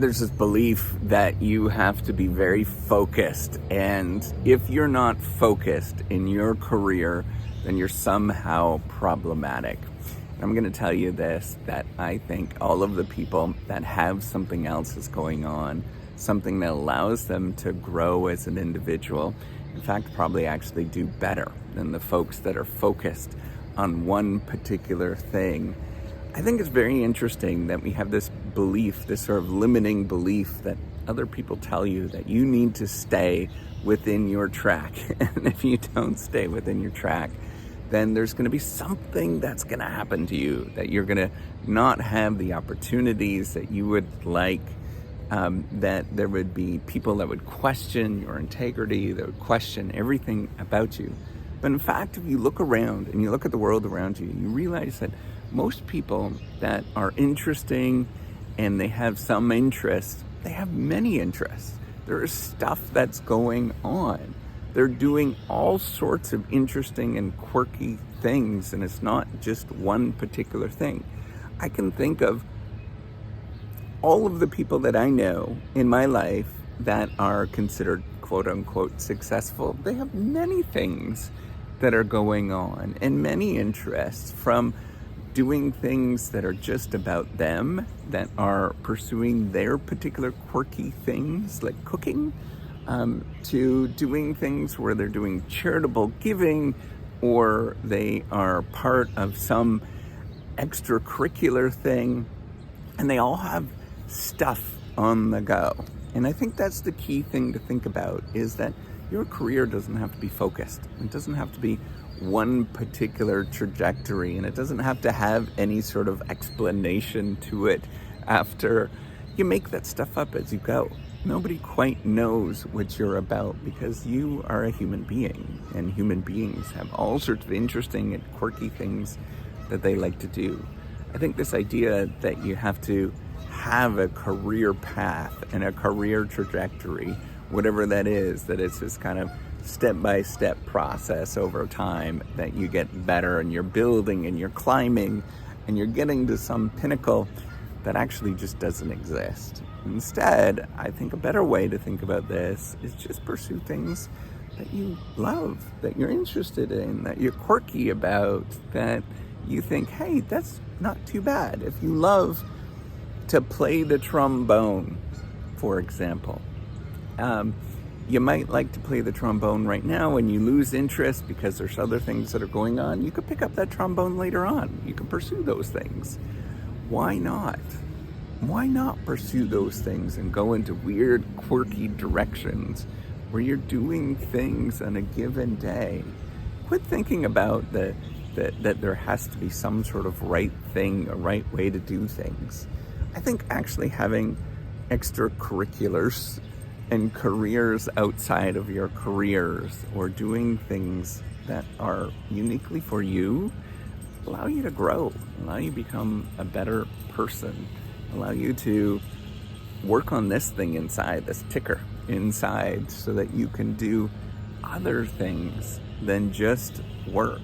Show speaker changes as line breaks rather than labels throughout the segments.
there's this belief that you have to be very focused, and if you're not focused in your career, then you're somehow problematic. And I'm going to tell you this, that I think all of the people that have something else is going on, something that allows them to grow as an individual, in fact, probably actually do better than the folks that are focused on one particular thing. I think it's very interesting that we have this belief, this sort of limiting belief that other people tell you that you need to stay within your track. And if you don't stay within your track, then there's going to be something that's going to happen to you, that you're going to not have the opportunities that you would like, that there would be people that would question your integrity, that would question everything about you. But in fact, if you look around and you look at the world around you, you realize that most people that are interesting and they have some interests, they have many interests. There is stuff that's going on. They're doing all sorts of interesting and quirky things, and it's not just one particular thing. I can think of all of the people that I know in my life that are considered quote unquote successful. They have many things that are going on and many interests, from doing things that are just about them, that are pursuing their particular quirky things like cooking, to doing things where they're doing charitable giving, or they are part of some extracurricular thing, and they all have stuff on the go. And I think that's the key thing to think about, is that your career doesn't have to be focused. It doesn't have to be one particular trajectory, and it doesn't have to have any sort of explanation to it after. You make that stuff up as you go. Nobody quite knows what you're about, because you are a human being, and human beings have all sorts of interesting and quirky things that they like to do. I think this idea that you have to have a career path and a career trajectory, whatever that is, that it's this kind of step-by-step process over time, that you get better and you're building and you're climbing and you're getting to some pinnacle that actually just doesn't exist. Instead, I think a better way to think about this is just pursue things that you love, that you're interested in, that you're quirky about, that you think, hey, that's not too bad. If you love to play the trombone, for example, you might like to play the trombone right now and you lose interest because there's other things that are going on. You could pick up that trombone later on. You can pursue those things. Why not? Why not pursue those things and go into weird, quirky directions where you're doing things on a given day? Quit thinking about that there has to be some sort of right thing, a right way to do things. I think actually having extracurriculars and careers outside of your careers, or doing things that are uniquely for you, allow you to grow, allow you to become a better person, allow you to work on this thing inside, this ticker inside, so that you can do other things than just work.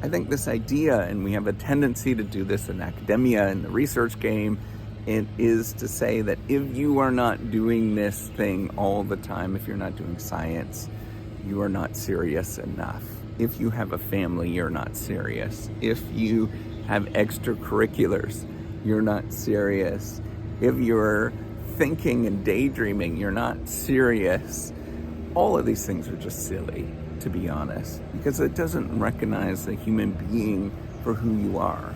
I think this idea, and we have a tendency to do this in academia, in the research game, it is to say that if you are not doing this thing all the time, if you're not doing science, you are not serious enough. If you have a family, you're not serious. If you have extracurriculars, you're not serious. If you're thinking and daydreaming, you're not serious. All of these things are just silly, to be honest, because it doesn't recognize the human being for who you are.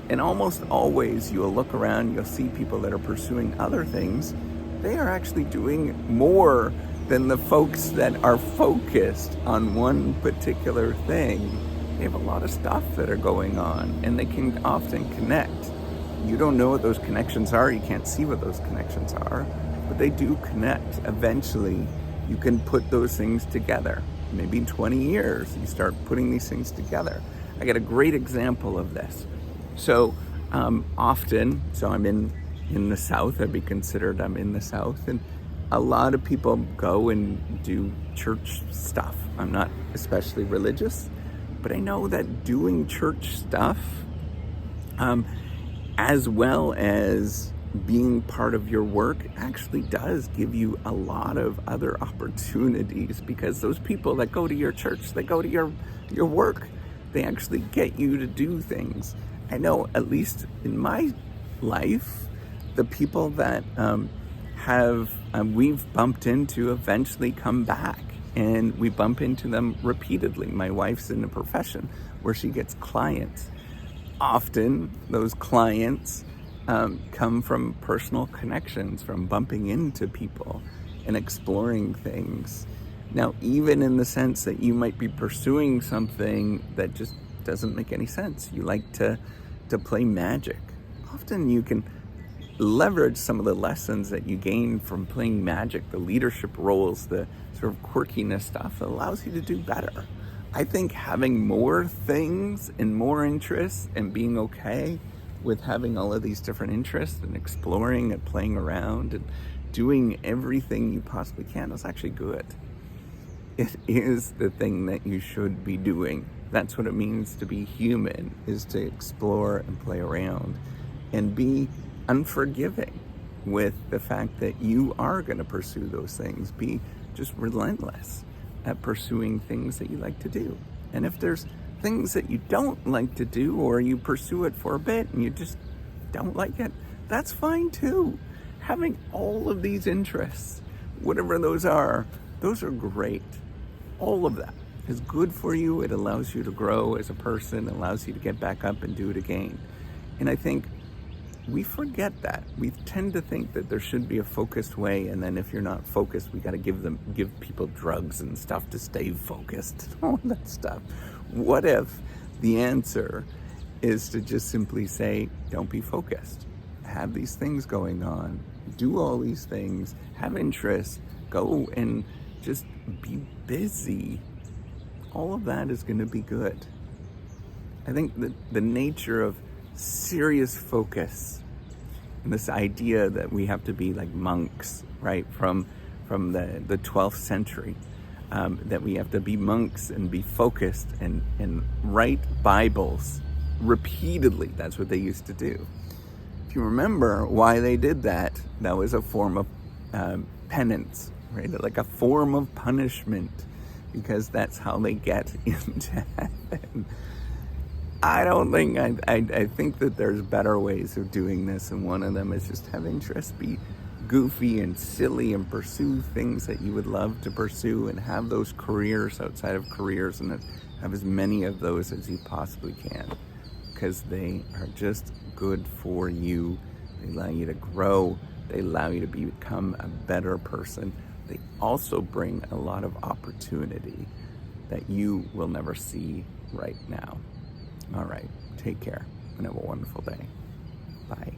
And almost always you'll look around, you'll see people that are pursuing other things. They are actually doing more than the folks that are focused on one particular thing. They have a lot of stuff that are going on, and they can often connect. You don't know what those connections are, you can't see what those connections are, but they do connect. Eventually, you can put those things together. Maybe in 20 years, you start putting these things together. I got a great example of this. So often, I'm in the South, I'd be considered I'm in the South, and a lot of people go and do church stuff. I'm not especially religious, but I know that doing church stuff, as well as being part of your work actually does give you a lot of other opportunities, because those people that go to your church, they go to your work, they actually get you to do things. I know, at least in my life, the people that we've bumped into eventually come back, and we bump into them repeatedly. My wife's in a profession where she gets clients. Often those clients come from personal connections, from bumping into people and exploring things. Now, even in the sense that you might be pursuing something that just doesn't make any sense. You like to play magic. Often you can leverage some of the lessons that you gain from playing magic, the leadership roles, the sort of quirkiness stuff that allows you to do better. I think having more things and more interests and being okay with having all of these different interests and exploring and playing around and doing everything you possibly can is actually good. It is the thing that you should be doing. That's what it means to be human, is to explore and play around and be unforgiving with the fact that you are going to pursue those things. Be just relentless at pursuing things that you like to do. And if there's things that you don't like to do, or you pursue it for a bit and you just don't like it, that's fine too. Having all of these interests, whatever those are great. All of that is good for you. It allows you to grow as a person, allows you to get back up and do it again. And I think we forget that. We tend to think that there should be a focused way, and then if you're not focused, we got to give people drugs and stuff to stay focused, all that stuff. What if the answer is to just simply say, don't be focused. Have these things going on, do all these things, have interests, go and just be busy. All of that is going to be good. I think that the nature of serious focus and this idea that we have to be like monks, right, from the 12th century, that we have to be monks and be focused and write Bibles repeatedly. That's what they used to do. If you remember why they did that, that was a form of penance, right? Like a form of punishment, because that's how they get into heaven. I don't think, I think that there's better ways of doing this, and one of them is just have interest, be goofy and silly, and pursue things that you would love to pursue, and have those careers outside of careers, and have as many of those as you possibly can, because they are just good for you. They allow you to grow. They allow you to become a better person. They also bring a lot of opportunity that you will never see right now. All right, take care and have a wonderful day. Bye.